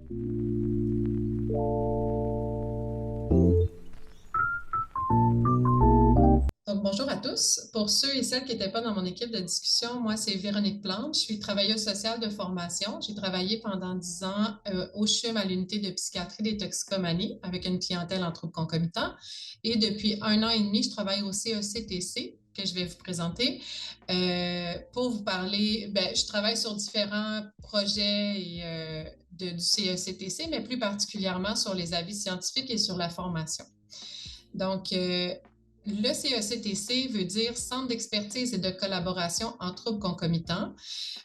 Donc, bonjour à tous. Pour ceux et celles qui n'étaient pas dans mon équipe de discussion, moi, c'est Véronique Plante. Je suis travailleuse sociale de formation. J'ai travaillé pendant 10 ans au CHUM à l'unité de psychiatrie des toxicomanies avec une clientèle en troubles concomitants. Et depuis 1 an et demi, je travaille au CECTC que je vais vous présenter pour vous parler. Je travaille sur différents projets du CECTC, mais plus particulièrement sur les avis scientifiques et sur la formation. Donc, le CECTC veut dire Centre d'expertise et de collaboration en troubles concomitants.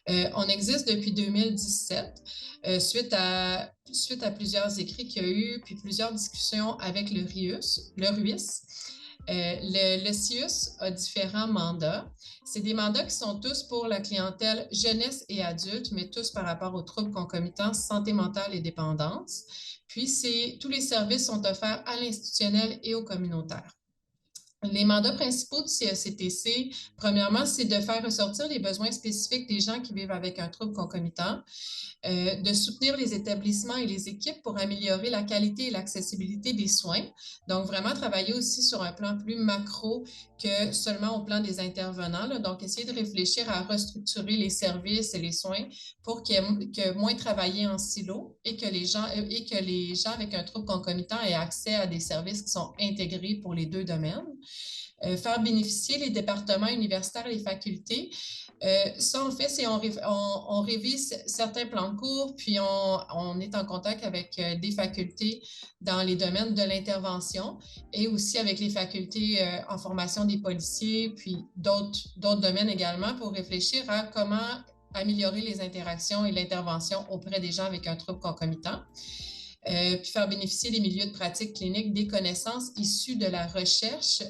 On existe depuis 2017 suite à plusieurs écrits qu'il y a eu, puis plusieurs discussions avec le RUIS. Le CIUS a différents mandats. C'est des mandats qui sont tous pour la clientèle jeunesse et adulte, mais tous par rapport aux troubles concomitants, santé mentale et dépendance. Puis, tous les services sont offerts à l'institutionnel et au communautaire. Les mandats principaux du CECTC, premièrement, c'est de faire ressortir les besoins spécifiques des gens qui vivent avec un trouble concomitant, de soutenir les établissements et les équipes pour améliorer la qualité et l'accessibilité des soins. Donc, vraiment travailler aussi sur un plan plus macro que seulement au plan des intervenants. Là. Donc, essayer de réfléchir à restructurer les services et les soins pour que moins travailler en silo et que les gens avec un trouble concomitant aient accès à des services qui sont intégrés pour les deux domaines. Faire bénéficier les départements universitaires et les facultés. Ça, on le fait, c'est on révise certains plans de cours, puis on est en contact avec des facultés dans les domaines de l'intervention et aussi avec les facultés en formation des policiers, puis d'autres domaines également pour réfléchir à comment améliorer les interactions et l'intervention auprès des gens avec un trouble concomitant. Puis faire bénéficier les milieux de pratique clinique des connaissances issues de la recherche.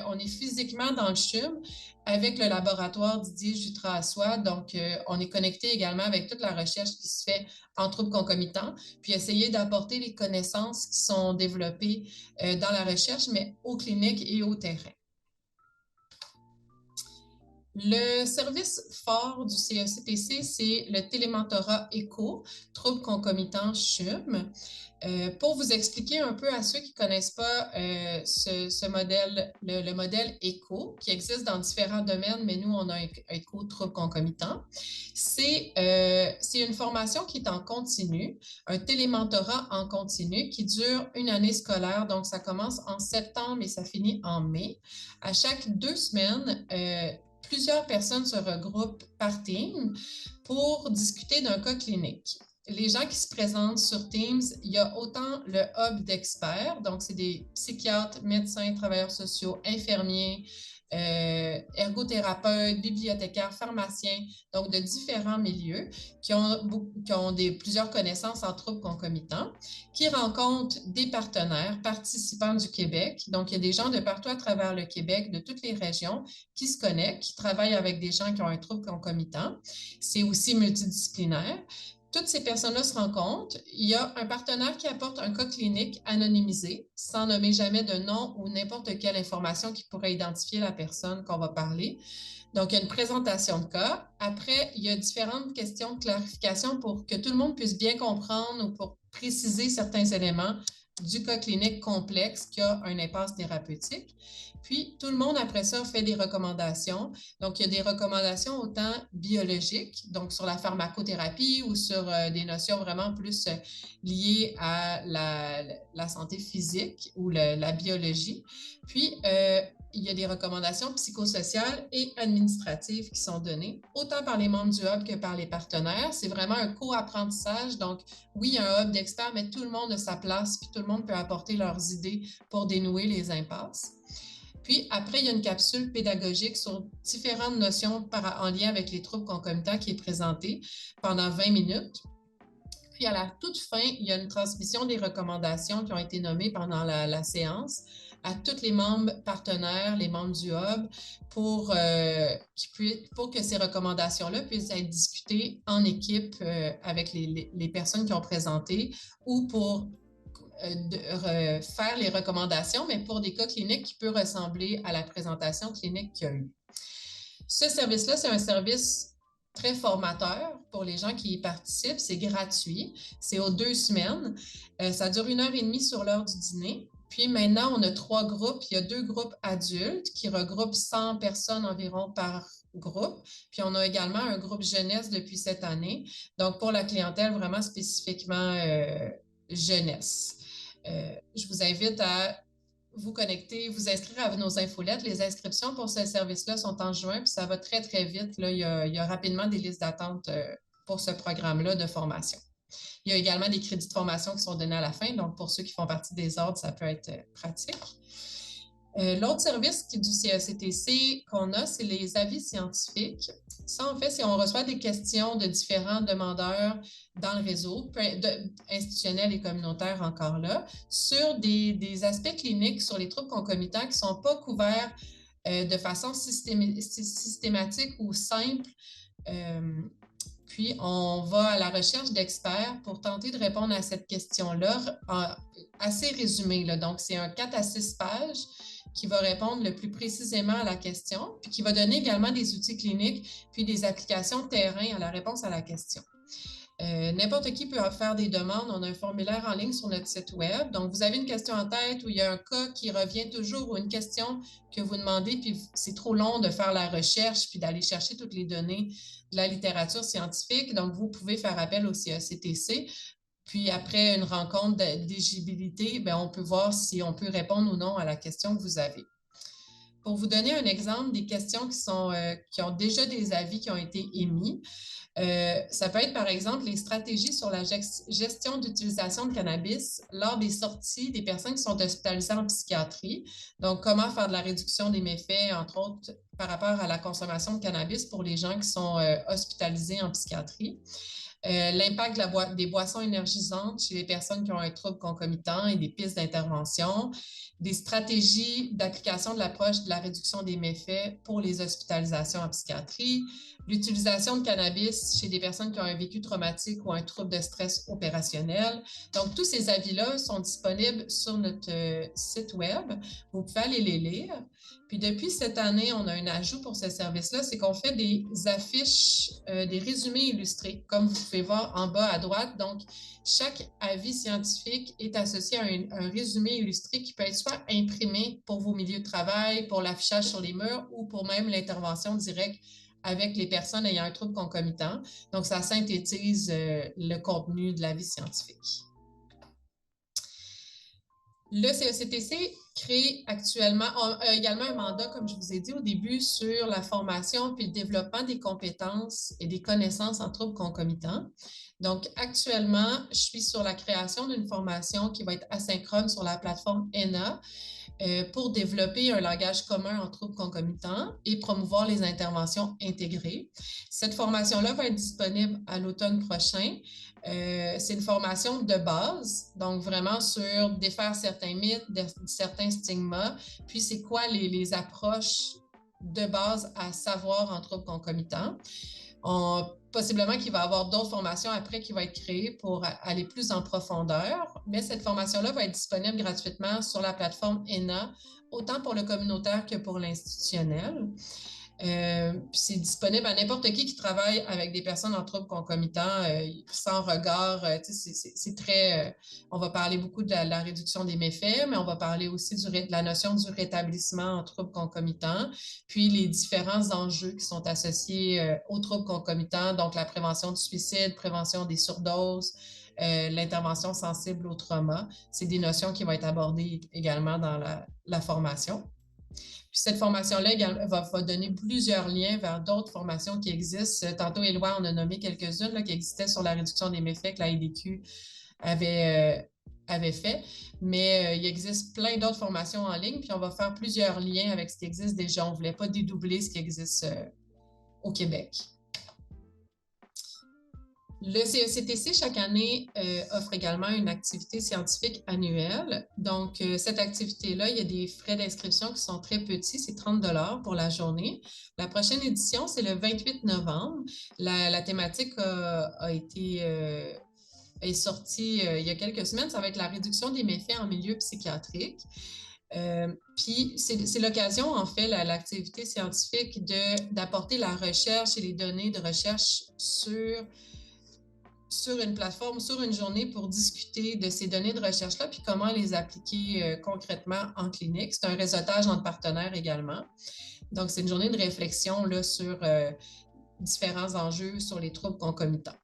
On est physiquement dans le CHUM avec le laboratoire Didier Jutra-Assois. Donc, on est connecté également avec toute la recherche qui se fait en troubles concomitants, puis essayer d'apporter les connaissances qui sont développées dans la recherche, mais aux cliniques et au terrain. Le service fort du CECTC, c'est le télémentorat ECHO, troubles concomitants CHUM. Pour vous expliquer un peu à ceux qui ne connaissent pas ce modèle, le modèle ECHO, qui existe dans différents domaines, mais nous, on a un ECHO troubles concomitants. C'est une formation qui est en continu, un télémentorat en continu qui dure une année scolaire. Donc, ça commence en septembre et ça finit en mai. À chaque 2 semaines, plusieurs personnes se regroupent par team pour discuter d'un cas clinique. Les gens qui se présentent sur Teams, il y a autant le hub d'experts, donc c'est des psychiatres, médecins, travailleurs sociaux, infirmiers, ergothérapeutes, bibliothécaires, pharmaciens, donc de différents milieux qui ont plusieurs connaissances en troubles concomitants, qui rencontrent des partenaires participants du Québec. Donc, il y a des gens de partout à travers le Québec, de toutes les régions, qui se connectent, qui travaillent avec des gens qui ont un trouble concomitant. C'est aussi multidisciplinaire. Toutes ces personnes-là se rencontrent. Il y a un partenaire qui apporte un cas clinique anonymisé, sans nommer jamais de nom ou n'importe quelle information qui pourrait identifier la personne qu'on va parler. Donc, il y a une présentation de cas. Après, il y a différentes questions de clarification pour que tout le monde puisse bien comprendre ou pour préciser certains éléments du cas clinique complexe qui a un impasse thérapeutique. Puis, tout le monde, après ça, fait des recommandations. Donc, il y a des recommandations autant biologiques, donc sur la pharmacothérapie ou sur des notions vraiment plus liées à la santé physique ou la biologie. Puis, il y a des recommandations psychosociales et administratives qui sont données, autant par les membres du hub que par les partenaires. C'est vraiment un co-apprentissage. Donc, oui, il y a un hub d'experts, mais tout le monde a sa place, puis tout le monde peut apporter leurs idées pour dénouer les impasses. Puis après, il y a une capsule pédagogique sur différentes notions en lien avec les troubles concomitants qui est présentée pendant 20 minutes. Puis à la toute fin, il y a une transmission des recommandations qui ont été nommées pendant la séance à tous les membres partenaires, les membres du hub, pour que ces recommandations-là puissent être discutées en équipe avec les personnes qui ont présenté ou pour faire les recommandations, mais pour des cas cliniques qui peuvent ressembler à la présentation clinique qu'il y a eu. Ce service-là, c'est un service très formateur pour les gens qui y participent. C'est gratuit. C'est aux 2 semaines. Ça dure 1 heure et demie sur l'heure du dîner. Puis maintenant, on a 3 groupes. Il y a 2 groupes adultes qui regroupent 100 personnes environ par groupe. Puis on a également un groupe jeunesse depuis cette année. Donc pour la clientèle vraiment spécifiquement jeunesse. Je vous invite à vous connecter, vous inscrire à nos infolettes. Les inscriptions pour ce service-là sont en juin, puis ça va très, très vite. Là, il y a rapidement des listes d'attente pour ce programme-là de formation. Il y a également des crédits de formation qui sont donnés à la fin, donc pour ceux qui font partie des ordres, ça peut être pratique. L'autre service du CECTC qu'on a, c'est les avis scientifiques. Ça, en fait, c'est on reçoit des questions de différents demandeurs dans le réseau, institutionnel et communautaire encore là, sur des aspects cliniques, sur les troubles concomitants qui ne sont pas couverts de façon systématique ou simple. Puis, on va à la recherche d'experts pour tenter de répondre à cette question-là, assez résumée. Là. Donc, c'est un 4 à 6 pages qui va répondre le plus précisément à la question, puis qui va donner également des outils cliniques, puis des applications terrain à la réponse à la question. N'importe qui peut faire des demandes. On a un formulaire en ligne sur notre site web. Donc, vous avez une question en tête où il y a un cas qui revient toujours ou une question que vous demandez, puis c'est trop long de faire la recherche puis d'aller chercher toutes les données de la littérature scientifique. Donc, vous pouvez faire appel au CECTC. Puis après une rencontre d'éligibilité, on peut voir si on peut répondre ou non à la question que vous avez. Pour vous donner un exemple des questions qui ont déjà des avis qui ont été émis, ça peut être, par exemple, les stratégies sur la gestion d'utilisation de cannabis lors des sorties des personnes qui sont hospitalisées en psychiatrie. Donc, comment faire de la réduction des méfaits, entre autres, par rapport à la consommation de cannabis pour les gens qui sont hospitalisés en psychiatrie. L'impact des boissons énergisantes chez les personnes qui ont un trouble concomitant et des pistes d'intervention, des stratégies d'application de l'approche de la réduction des méfaits pour les hospitalisations en psychiatrie, l'utilisation de cannabis chez des personnes qui ont un vécu traumatique ou un trouble de stress opérationnel. Donc, tous ces avis-là sont disponibles sur notre site web. Vous pouvez aller les lire. Puis depuis cette année, on a un ajout pour ce service-là, c'est qu'on fait des affiches, des résumés illustrés, comme vous pouvez voir en bas à droite. Donc, chaque avis scientifique est associé à un résumé illustré qui peut être soit imprimé pour vos milieux de travail, pour l'affichage sur les murs ou pour même l'intervention directe avec les personnes ayant un trouble concomitant. Donc, ça synthétise le contenu de l'avis scientifique. Le CECTC crée actuellement, a également un mandat, comme je vous ai dit au début, sur la formation puis le développement des compétences et des connaissances en troubles concomitants. Donc, actuellement, je suis sur la création d'une formation qui va être asynchrone sur la plateforme ENA pour développer un langage commun en troubles concomitants et promouvoir les interventions intégrées. Cette formation-là va être disponible à l'automne prochain. C'est une formation de base, donc vraiment sur défaire certains mythes, certains stigmas, puis c'est quoi les approches de base à savoir en troubles concomitants. Possiblement qu'il va y avoir d'autres formations après qui vont être créées pour aller plus en profondeur, mais cette formation-là va être disponible gratuitement sur la plateforme ENA, autant pour le communautaire que pour l'institutionnel. C'est disponible à n'importe qui travaille avec des personnes en troubles concomitants, sans regard. C'est très. On va parler beaucoup de la réduction des méfaits, mais on va parler aussi de la notion du rétablissement en troubles concomitants, puis les différents enjeux qui sont associés aux troubles concomitants, donc la prévention du suicide, prévention des surdoses, l'intervention sensible au trauma. C'est des notions qui vont être abordées également dans la formation. Puis cette formation-là va donner plusieurs liens vers d'autres formations qui existent. Tantôt, Éloi, on a nommé quelques-unes qui existaient sur la réduction des méfaits que la EDQ avait fait. Mais il existe plein d'autres formations en ligne, puis on va faire plusieurs liens avec ce qui existe déjà. On ne voulait pas dédoubler ce qui existe au Québec. Le CECTC, chaque année, offre également une activité scientifique annuelle. Donc, cette activité-là, il y a des frais d'inscription qui sont très petits, c'est 30 $ pour la journée. La prochaine édition, c'est le 28 novembre. La thématique est sortie il y a quelques semaines. Ça va être la réduction des méfaits en milieu psychiatrique. Puis c'est l'occasion, en fait, l'activité scientifique d'apporter la recherche et les données de recherche sur une plateforme, sur une journée pour discuter de ces données de recherche-là, puis comment les appliquer concrètement en clinique. C'est un réseautage entre partenaires également. Donc, c'est une journée de réflexion là, sur différents enjeux sur les troubles concomitants.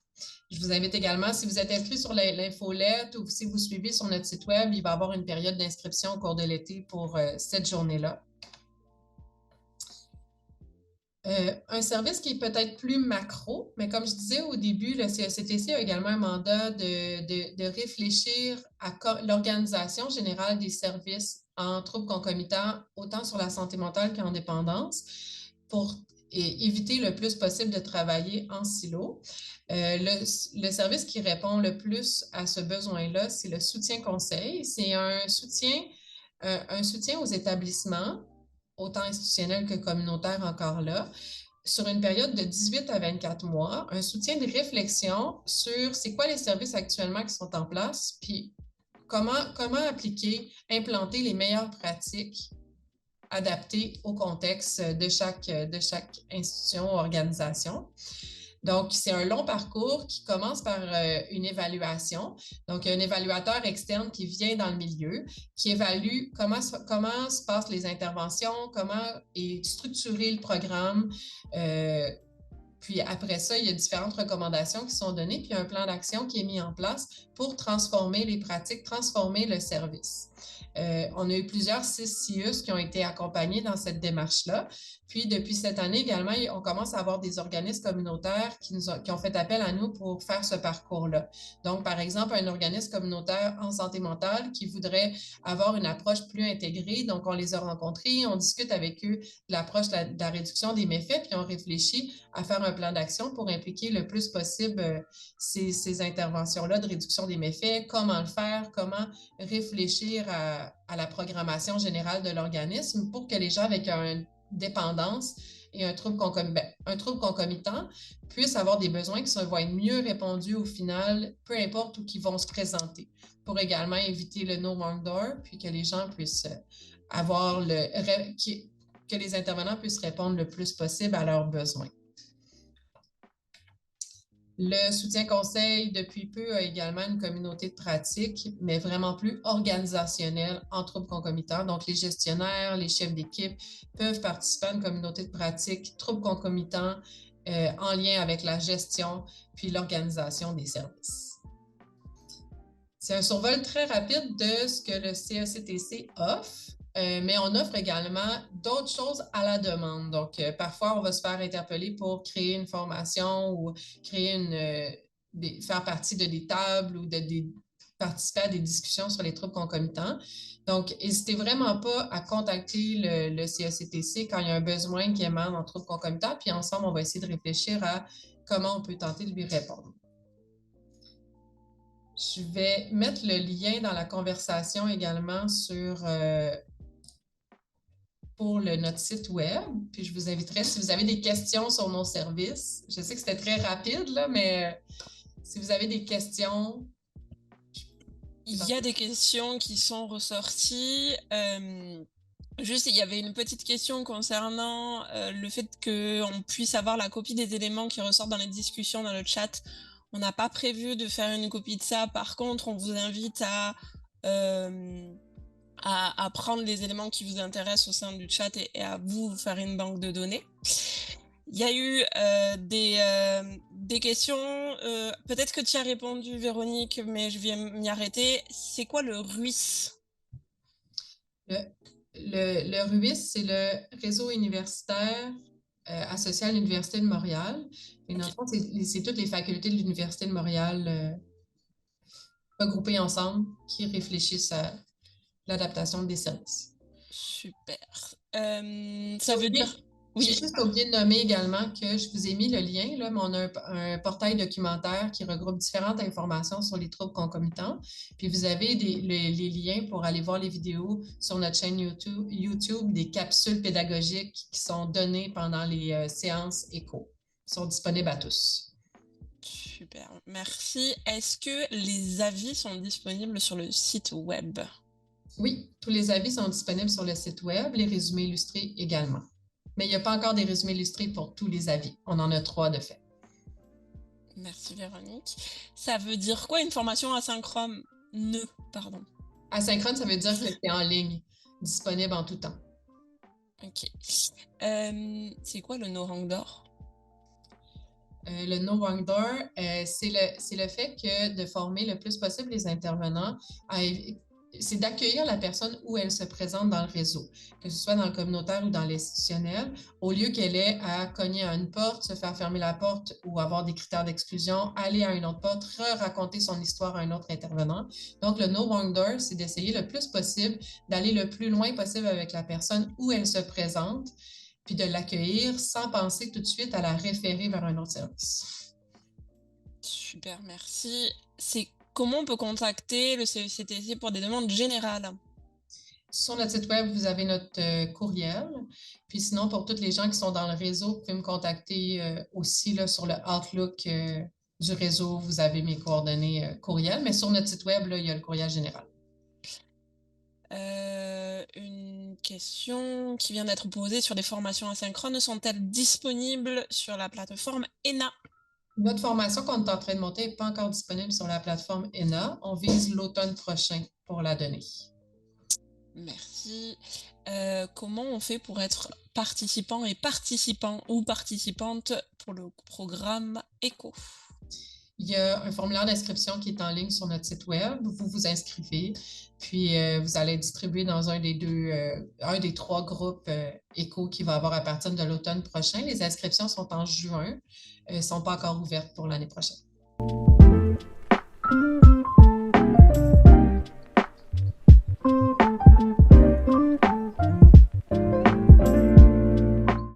Je vous invite également, si vous êtes inscrit sur l'infolette ou si vous suivez sur notre site web, il va y avoir une période d'inscription au cours de l'été pour cette journée-là. Un service qui est peut-être plus macro, mais comme je disais au début, le CECTC a également un mandat de réfléchir à l'organisation générale des services en troubles concomitants, autant sur la santé mentale qu'en dépendance, pour éviter le plus possible de travailler en silo. Le service qui répond le plus à ce besoin-là, c'est le soutien conseil. C'est un soutien aux établissements autant institutionnel que communautaire encore là, sur une période de 18 à 24 mois, un soutien de réflexion sur c'est quoi les services actuellement qui sont en place, puis comment appliquer, implanter les meilleures pratiques adaptées au contexte de chaque institution ou organisation. Donc, c'est un long parcours qui commence par une évaluation. Donc, il y a un évaluateur externe qui vient dans le milieu, qui évalue comment se passent les interventions, comment est structuré le programme. Puis après ça, il y a différentes recommandations qui sont données, puis un plan d'action qui est mis en place pour transformer les pratiques, transformer le service. On a eu plusieurs CIUS qui ont été accompagnés dans cette démarche-là. Puis, depuis cette année également, on commence à avoir des organismes communautaires qui ont fait appel à nous pour faire ce parcours-là. Donc, par exemple, un organisme communautaire en santé mentale qui voudrait avoir une approche plus intégrée. Donc, on les a rencontrés, on discute avec eux de l'approche de la réduction des méfaits, puis on réfléchit à faire un plan d'action pour impliquer le plus possible ces interventions-là de réduction des méfaits, comment le faire, comment réfléchir à la programmation générale de l'organisme pour que les gens avec une dépendance et un trouble concomitant puissent avoir des besoins qui vont être mieux répondus au final, peu importe où ils vont se présenter, pour également éviter le no mark door, puis que les gens puissent avoir que les intervenants puissent répondre le plus possible à leurs besoins. Le soutien conseil, depuis peu, a également une communauté de pratique, mais vraiment plus organisationnelle en troubles concomitants. Donc, les gestionnaires, les chefs d'équipe peuvent participer à une communauté de pratique troubles concomitants en lien avec la gestion puis l'organisation des services. C'est un survol très rapide de ce que le CECTC offre. Mais on offre également d'autres choses à la demande. Donc, parfois, on va se faire interpeller pour créer une formation ou faire partie de des tables ou participer à des discussions sur les troubles concomitants. Donc, n'hésitez vraiment pas à contacter le CECTC quand il y a un besoin qui émane en troubles concomitants. Puis ensemble, on va essayer de réfléchir à comment on peut tenter de lui répondre. Je vais mettre le lien dans la conversation également pour notre site web. Puis je vous inviterai, si vous avez des questions sur nos services, je sais que c'était très rapide, là, mais si vous avez des questions... Il y a des questions qui sont ressorties. Juste, il y avait une petite question concernant le fait qu'on puisse avoir la copie des éléments qui ressortent dans les discussions, dans le chat. On n'a pas prévu de faire une copie de ça. Par contre, on vous invite à prendre les éléments qui vous intéressent au sein du chat et à vous faire une banque de données. Il y a eu des questions. Peut-être que tu as répondu, Véronique, mais je vais m'y arrêter. C'est quoi le RUIS? Le RUIS, c'est le réseau universitaire associé à l'Université de Montréal. Et dans le fond, c'est toutes les facultés de l'Université de Montréal regroupées ensemble qui réfléchissent à l'adaptation des services. Super. Ça veut dire... Oui. J'ai juste oublié de nommer également que je vous ai mis le lien, là, mais on a un portail documentaire qui regroupe différentes informations sur les troubles concomitants. Puis vous avez les liens pour aller voir les vidéos sur notre chaîne YouTube des capsules pédagogiques qui sont données pendant les séances éco. Ils sont disponibles à tous. Super, merci. Est-ce que les avis sont disponibles sur le site web? Oui, tous les avis sont disponibles sur le site web, les résumés illustrés également. Mais il n'y a pas encore des résumés illustrés pour tous les avis. On en a 3 de fait. Merci Véronique. Ça veut dire quoi une formation asynchrone? Pardon. Asynchrone, ça veut dire que c'est en ligne, disponible en tout temps. Ok. C'est quoi le no hang door? Le no wrong door, c'est le fait que de former le plus possible les intervenants, c'est d'accueillir la personne où elle se présente dans le réseau, que ce soit dans le communautaire ou dans l'institutionnel, au lieu qu'elle ait à cogner à une porte, se faire fermer la porte ou avoir des critères d'exclusion, aller à une autre porte, raconter son histoire à un autre intervenant. Donc, le no wrong door, c'est d'essayer le plus possible d'aller le plus loin possible avec la personne où elle se présente, puis de l'accueillir sans penser tout de suite à la référer vers un autre service. Super, merci. C'est comment on peut contacter le CECTC pour des demandes générales? Sur notre site web, vous avez notre courriel. Puis sinon, pour toutes les gens qui sont dans le réseau, vous pouvez me contacter aussi là, sur le Outlook du réseau. Vous avez mes coordonnées courriel, mais sur notre site web, là, il y a le courriel général. Une question qui vient d'être posée sur les formations asynchrones sont-elles disponibles sur la plateforme ENA? Notre formation qu'on est en train de monter n'est pas encore disponible sur la plateforme ENA. On vise l'automne prochain pour la donner. Merci. Comment on fait pour être participant et participant ou participante pour le programme ECHO? Il y a un formulaire d'inscription qui est en ligne sur notre site web. Vous vous inscrivez, puis vous allez être distribué dans un des 3 groupes éco qu'il va y avoir à partir de l'automne prochain. Les inscriptions sont en juin, ne sont pas encore ouvertes pour l'année prochaine.